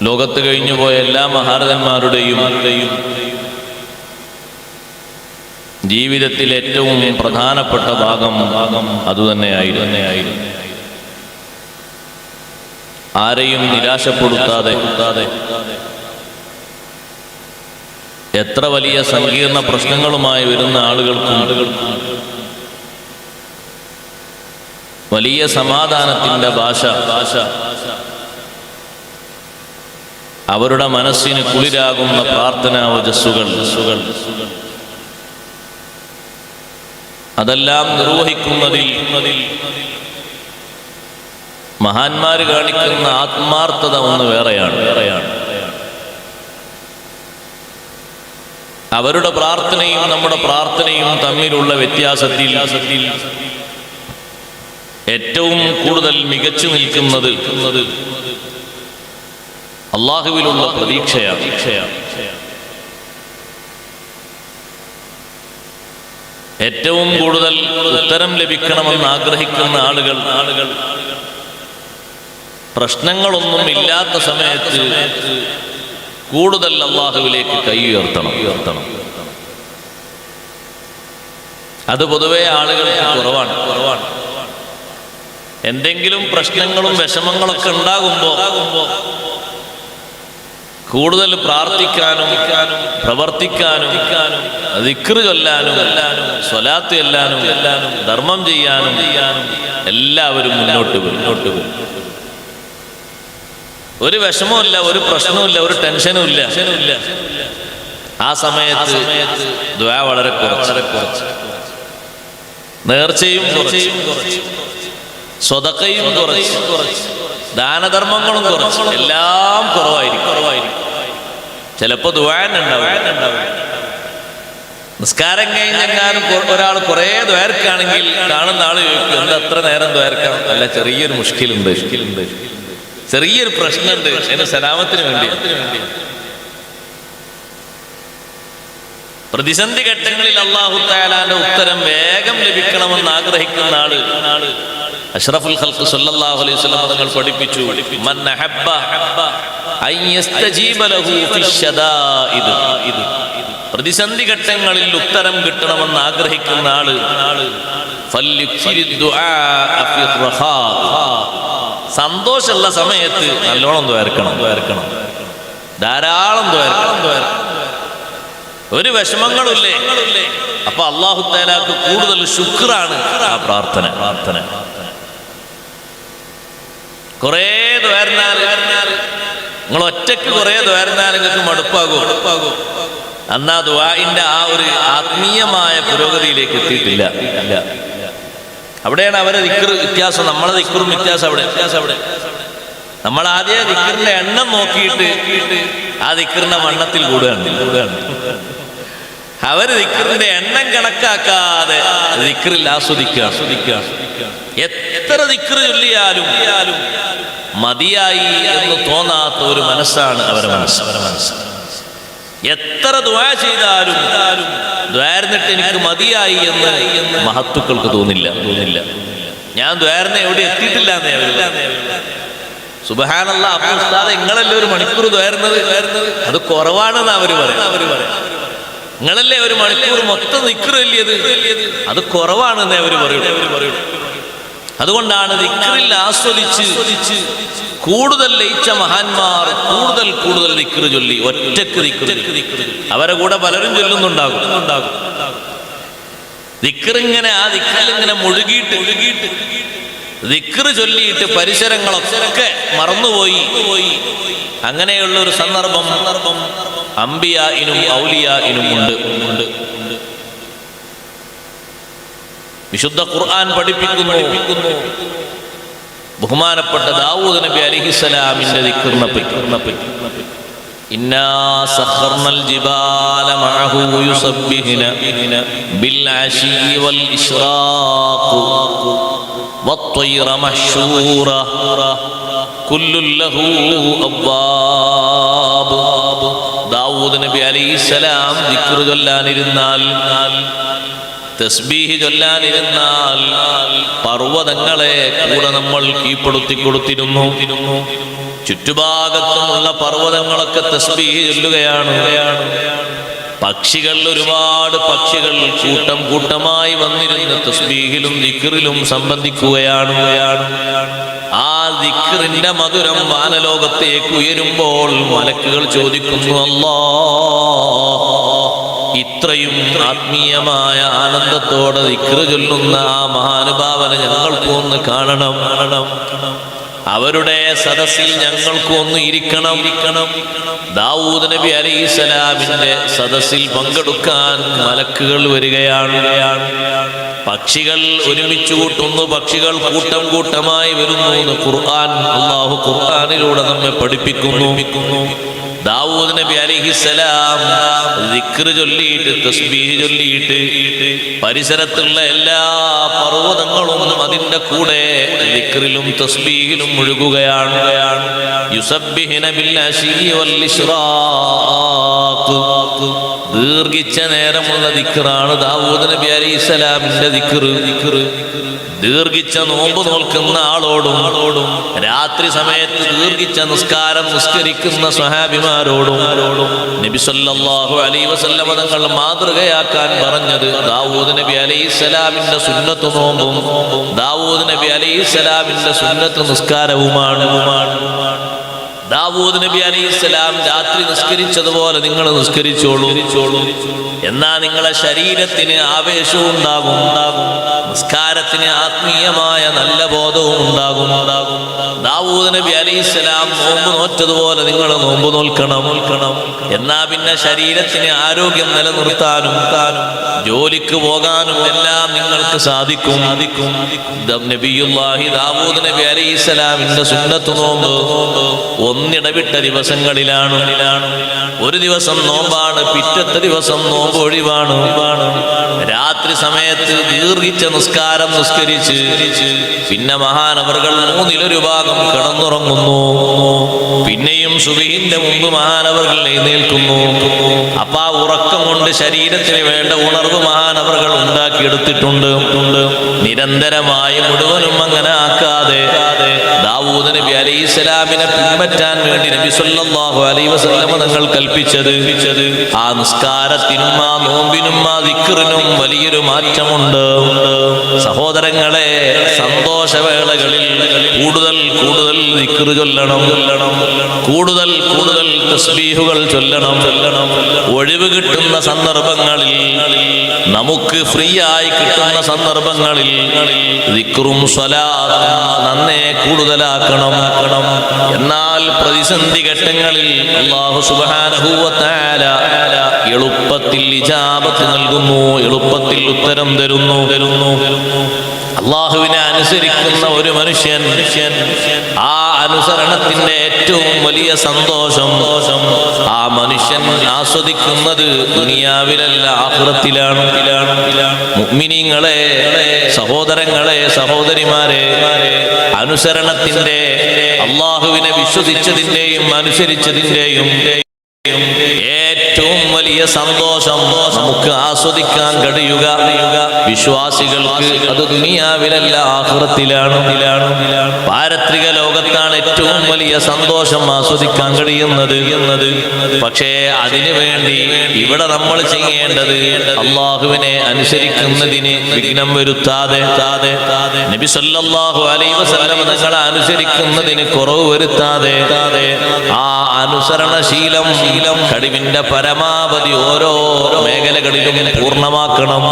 ലോകത്ത് കഴിഞ്ഞുപോയ എല്ലാ മഹാരഥന്മാരുടെയും ജീവിതത്തിൽ ഏറ്റവും പ്രധാനപ്പെട്ട ഭാഗം അതുതന്നെയായിരുന്നു. ആരെയും നിരാശപ്പെടുത്താതെ എത്ര വലിയ സങ്കീർണ പ്രശ്നങ്ങളുമായി വരുന്ന ആളുകൾക്കും വലിയ സമാധാനത്തിൻ്റെ ഭാഷ അവരുടെ മനസ്സിന് കുളിരാകുന്ന പ്രാർത്ഥനാ വജസ്സുകൾ അതെല്ലാം നിർവഹിക്കുന്നതിൽ മഹാന്മാർ കാണിക്കുന്ന ആത്മാർത്ഥത ഒന്ന് വേറെയാണ്. അവരുടെ പ്രാർത്ഥനയും നമ്മുടെ പ്രാർത്ഥനയും തമ്മിലുള്ള വ്യത്യാസത്തിൽ ഏറ്റവും കൂടുതൽ മികച്ചു നിൽക്കുന്നത് അല്ലാഹുവിലുള്ള പ്രതീക്ഷയാണ്. ഏറ്റവും കൂടുതൽ ഉത്തരം ലഭിക്കണമെന്ന് ആഗ്രഹിക്കുന്ന ആളുകൾ പ്രശ്നങ്ങളൊന്നും ഇല്ലാത്ത സമയത്ത് കൂടുതൽ അല്ലാഹുവിലേക്ക് കൈ ഉയർത്തണം. അത് പൊതുവെ ആളുകൾക്ക് കുറവാണ്. എന്തെങ്കിലും പ്രശ്നങ്ങളും വിഷമങ്ങളൊക്കെ ഉണ്ടാകുമ്പോൾ കൂടുതൽ പ്രാർത്ഥിക്കാനും പ്രവർത്തിക്കാനും ദിക്ർ ചൊല്ലാനും സ്വലാത്ത് ചെല്ലാനും ധർമ്മം ചെയ്യാനും എല്ലാവരും മുന്നോട്ട് പോകും. ഒരു വിഷമവുമില്ല, ഒരു പ്രശ്നവുമില്ല, ഒരു ടെൻഷനും ഇല്ല. ആ സമയത്ത് ദുആ വളരെ കുറച്ച്, നേർച്ചയും കുറച്ച്, സ്വതക്കയും കുറച്ച്, ദാനധർമ്മങ്ങളും കുറച്ച്, എല്ലാം കുറവായിരിക്കും. ചിലപ്പോ ദുആ ഉണ്ടാവും. നിസ്കാരം കഴിഞ്ഞെങ്ങാനും ഒരാൾ കുറേ ദ്വാരക്കാണെങ്കിൽ കാണുന്ന ആള് ചോദിക്കും, എന്താ അത്ര നേരം ദ്വാരക്കണം? അല്ല, ചെറിയൊരു മുഷ്കിലുണ്ട്, ചെറിയൊരു പ്രശ്നമുണ്ട്, അതിന് സലാമത്തിന് വേണ്ടി. പ്രതിസന്ധി ഘട്ടങ്ങളിൽ അല്ലാഹു തആലാന്റെ ഉത്തരം വേഗം ലഭിക്കണമെന്ന് ആഗ്രഹിക്കുന്ന ആള് അഷ്റഫുൽ ഖൽഖ് സല്ലല്ലാഹു അലൈഹി വസല്ലം തങ്ങൾ പഠിപ്പിച്ചു, മൻ അഹബ്ബ അൻ യസ്തജീബ ലഹു ഫിശ്ശദാഇദ്. പ്രതിസന്ധി ഘട്ടങ്ങളിൽ ഉത്തരം കിട്ടണമെന്ന് ആഗ്രഹിക്കുന്ന ആള് ഫല്യുക്സിരിദ്ദുആ ഫിർറഖാ. സന്തോഷമുള്ള സമയത്ത് നല്ലോണം ദ്വാരക്കണം, ധാരാളം ദ്വാരക്കണം. ഒരു വിഷമങ്ങളുമില്ലേ? അപ്പൊ അല്ലാഹു തആലാക്ക് കൂടുതൽ ശുക്റാണ് ആ പ്രാർത്ഥന. കുറേ ദ്വാരനാൽ നിങ്ങൾ ഒറ്റയ്ക്ക് കുറേ ദ്വാരനാൽ നിങ്ങൾക്ക് മടുപ്പാകും. അന്നാ ദുആഇന്റെ ആ ഒരു ആത്മീയമായ പുരോഗതിയിലേക്ക് എത്തിയിട്ടില്ല. അവിടെയാണ് അവരെ ദിക്ർ വ്യത്യാസം, നമ്മളെ ദിക്റും വ്യത്യാസം അവിടെ. നമ്മൾ ആദ്യം ദിക്റിന്റെ എണ്ണം നോക്കിയിട്ട് ആ ദിക്റിന്റെ വണ്ണത്തിൽ കൂടുകയാണ്. അവര് ദിക്റിന്റെ എണ്ണം കണക്കാക്കാതെ ദിക്റിൽ ആസ്വദിക്കുക. എത്ര ദിക്ർ ചൊല്ലിയാലും മതിയായി എന്ന് തോന്നാത്ത ഒരു മനസ്സാണ് അവരുടെ മനസ്സ്. എത്ര ദുആ ചെയ്താലും ദ്വാരന്നിട്ട് എനിക്ക് മതിയായി എന്ന് മഹത്തുക്കൾക്ക് തോന്നില്ല. ഞാൻ ദ്വാരനെ എവിടെ എത്തിയിട്ടില്ല എന്നേ. സുബ്ഹാനല്ലാഹ്, അപ്പോൾ ഉസ്താദ് നിങ്ങളല്ലേ ഒരു മണിക്കൂർ ദ്വാരുന്നത്, അത് കുറവാണെന്ന് അവര് പറയാം. നിങ്ങളല്ലേ ഒരു മണിക്കൂർ മൊത്തം ദിക്ർ ചൊല്ലിയത്, അത് കുറവാണെന്ന് അവര് പറയും. അതുകൊണ്ടാണ് ദിക്റിൽ ആസ്വദിച്ച് കൂടുതൽ ലയിച്ച മഹാന്മാർ കൂടുതൽ ദിക്ർ ചൊല്ലി, ഒറ്റക്ക് ദിക്ർ. അവരെ കൂടെ പലരും ചൊല്ലുന്നുണ്ടാകും. ദിക്റിങ്ങനെ ആ ദിക്റിലിങ്ങനെ മുഴുകിയിട്ട് ദിക്ർ ചൊല്ലിയിട്ട് പരിസരങ്ങളൊക്കെ മറന്നുപോയി. അങ്ങനെയുള്ള ഒരു സന്ദർഭം അംബിയാഇനും ഔലിയാഇനും ഉണ്ട്. വിശുദ്ധ ഖുർആൻ പഠിപ്പിക്കുന്നു ബഹുമാനപ്പെട്ട ദാവൂദ് നബി അലൈഹിസ്സലാമിന്റെ ദിക്റിനെ പറ്റി. ഇന്നാ സഖർനൽ ജിബാല മഅഹു യുസബ്ബിഹുന ബിൽ അശി വൽ ഇശ്റാഖ് വത്വയ്റ മഹ്ശൂറ കുല്ലുൻ ലഹു അവ്വാബ്. ദാവൂദ് നബി അലൈഹിസ്സലാം ദിക്ർ ചൊല്ലാനിരുന്നാൽ, തസ്ബീഹ് ചൊല്ലാനിരുന്നാൽ പർവ്വതങ്ങളെ കൂടെ നമ്മൾ കീഴ്പ്പെടുത്തി കൊടുത്തിരുന്നു. ചുറ്റുഭാഗത്തുമുള്ള പർവ്വതങ്ങളൊക്കെ തസ്ബീഹ് ചൊല്ലുകയാണ്. പക്ഷികൾ, ഒരുപാട് പക്ഷികൾ കൂട്ടം കൂട്ടമായി വന്നിരുന്ന് തസ്ബീഹിലും ദിക്റിലും സംബന്ധിക്കുകയാണ്. ആ ദിക്റിന്റെ മധുരം വാനലോകത്തേക്ക് ഉയരുമ്പോൾ മലക്കുകൾ ചോദിക്കുന്നു, അല്ലാഹ്, ഇത്രയും ആത്മീയമായ ആനന്ദത്തോടെ ദിക്റ് ചൊല്ലുന്ന ആ മഹാനുഭാവനെ ഞങ്ങൾക്ക് ഒന്ന് കാണണം. അവരുടെ സദസ്സിൽ ഞങ്ങൾക്ക് ഒന്ന് ഇരിക്കണം. ദാവൂദ് നബി അലൈഹിസ്സലാമിന്റെ സദസ്സിൽ പങ്കെടുക്കാൻ മലക്കുകൾ വരികയാണ്. പക്ഷികൾ ഒരുമിച്ച് കൂട്ടുന്നു, പക്ഷികൾ കൂട്ടം കൂട്ടമായി വരുന്നു. ഖുർആൻ, അല്ലാഹു ഖുർആനിലൂടെ നമ്മെ പഠിപ്പിക്കുന്നു. ദാവൂദ് നബി അലൈഹിസ്സലാം ദിക്ർ ചൊല്ലിയിട്ട്, തസ്ബീഹ് ചൊല്ലിയിട്ട് പരിസരത്തുള്ള എല്ലാ പർവ്വതങ്ങളും അതിന്റെ കൂടെ ദിക്റിലും തസ്ബീഹിലും മുഴുകുകയാണ്. യുസബ്ബിഹുന ബിൽ അശീ വൽ ഇശ്റാഖ്. ദീർഘിച്ച നേരമുള്ള ദിക്റാണ് ദാവൂദ് നബി അലൈഹിസ്സലാമിന്റെ ദിക്ർ. ദീർഘിച്ച നോമ്പ് നോൽക്കുന്ന ആളോടും രാത്രി സമയത്ത് ദീർഘിച്ച നിസ്കാരം നിസ്കരിക്കുന്ന സ്വഹാബിമാരോടും നബി സല്ലല്ലാഹു അലൈഹി വസല്ലം തങ്ങൾ മാതൃകയാക്കാൻ പറഞ്ഞത് ദാവൂദ് നബി അലൈഹിസ്സലാമിന്റെ സുന്നത്ത് നോമ്പും ദാവൂദ് നബി അലൈഹിസ്സലാമിന്റെ സുന്നത്ത് നിസ്കാരവുമാണ്. ദാവൂദ് നബി അലൈഹിസ്സലാം രാത്രി നിസ്കരിച്ചതുപോലെ നിങ്ങൾ നിസ്കരിച്ചോളൂ. എന്നാ നിങ്ങളെ ശരീരത്തിന് ആവേശവും ഉണ്ടാകും, നിസ്കാരത്തിന് ആത്മീയമായ നല്ല ബോധവും ഉണ്ടാകും. ദാവൂദ് നബി അലൈഹിസ്സലാം നോമ്പ് നോറ്റതുപോലെ നിങ്ങൾ നോമ്പ് നോൽക്കണം. എന്നാ പിന്നെ ശരീരത്തിന് ആരോഗ്യം നിലനിർത്താനും ജോലിക്ക് പോകാനും എല്ലാം നിങ്ങൾക്ക് സാധിക്കും. നബിയുല്ലാഹി ദാവൂദ് നബി അലൈഹിസ്സലാമിന്റെ സുന്നത്ത് നോമ്പ് ഒന്നിടവിട്ട ദിവസങ്ങളിലാണ്. ഒരു ദിവസം നോമ്പാണ്, പിറ്റത്തെ ദിവസം നോമ്പ് ഒഴിവാണ്. രാത്രി സമയത്ത് ദീർഘിച്ച നിസ്കാരം നിസ്കരിച്ച് പിന്നെ മഹാനവറുകൾ മൂന്നിലൊരു ഭാഗം കിടന്നുറങ്ങുന്നു. പിന്നെയും സുബഹിന്റെ മുമ്പ് മഹാനവറുകൾ എഴുന്നേൽക്കുന്നു. അപ്പൊ ആ ഉറക്കം കൊണ്ട് ശരീരത്തിന് വേണ്ട ഉണർവ് മഹാനവറുകൾ ഉണ്ടാക്കിയെടുത്തിട്ടുണ്ട്. നിരന്തരമായി മുഴുവനും അങ്ങനെ ആക്കാതെ ദാവൂദ് നബി അലൈഹിസ്സലാമിനെ പിൻപറ്റാൻ വേണ്ടി നബി സല്ലല്ലാഹു അലൈഹി വസല്ലം തങ്ങൾ കൽപ്പിച്ചത് ആ നിസ്കാരത്തിനും ആ നോമ്പിനും ആ ദിക്റിനും വലിയൊരു മാറ്റമുണ്ട്. സഹോദരങ്ങളെ, സന്തോഷവേളകളിൽ കൂടുതൽ കൂടുതൽ ദിക്ർ ചൊല്ലണം, കൂടുതൽ കൂടുതൽ തസ്ബീഹുകൾ ചൊല്ലണം. ഒഴിവ് കിട്ടുന്ന സന്ദർഭങ്ങളിൽ, നമുക്ക് ഫ്രീ ആയി കിട്ടുന്ന സന്ദർഭങ്ങളിൽ ദിക്റും സ്വലാത്തും നന്നേ കൂടുതലാക്കണം. എന്നാൽ പ്രതിസന്ധി ഘട്ടങ്ങളിൽ അല്ലാഹു സുബ്ഹാനഹു വ തആല എളുപ്പത്തിൽ ഇജാബത്ത് നൽകുന്നു, എളുപ്പത്തിൽ ഉത്തരം തരുന്നു. അല്ലാഹുവിനെ അനുസരിക്കുന്ന ഒരു മനുഷ്യൻ ആ അനുസരണത്തിന്റെ ഏറ്റവും വലിയ സന്തോഷം ആ മനുഷ്യൻ ആസ്വദിക്കുന്നത് ദുനിയാവിലല്ല, ആഖിറത്തിലാണ്. മുഅ്മിനീങ്ങളെ, സഹോദരങ്ങളെ, സഹോദരിമാരെ, അനുസരണത്തിന്റെ, അല്ലാഹുവിനെ വിശ്വസിച്ചതിന്റെയും അനുസരിച്ചതിന്റെയും ഏറ്റവും വലിയ സന്തോഷം നമുക്ക് ആസ്വദിക്കാൻ കഴിയുക വിശ്വാസികൾക്ക് അത് ദുനിയാവിലല്ല, ആഖിറത്തിലാണ്. പാരത്രിക ലോകത്താണ് ഏറ്റവും വലിയ സന്തോഷം ആസ്വദിക്കാൻ കഴിയുന്നത്. പക്ഷേ അതിനു വേണ്ടി ഇവിടെ നമ്മൾ ചെയ്യേണ്ടത് അല്ലാഹുവിനെ അനുസരിക്കുന്നതിന് വിഘ്നം വരുത്താതെ, നബി സല്ലല്ലാഹു അലൈഹി വസല്ലം തങ്ങളെ അനുസരിക്കുന്നതിന് കുറവ് വരുത്താതെ ആ അനുസരണശീലം കഴിവിന്റെ പരമാവധി ഓരോ മേഖലകളിലും പൂർണ്ണമാക്കണം.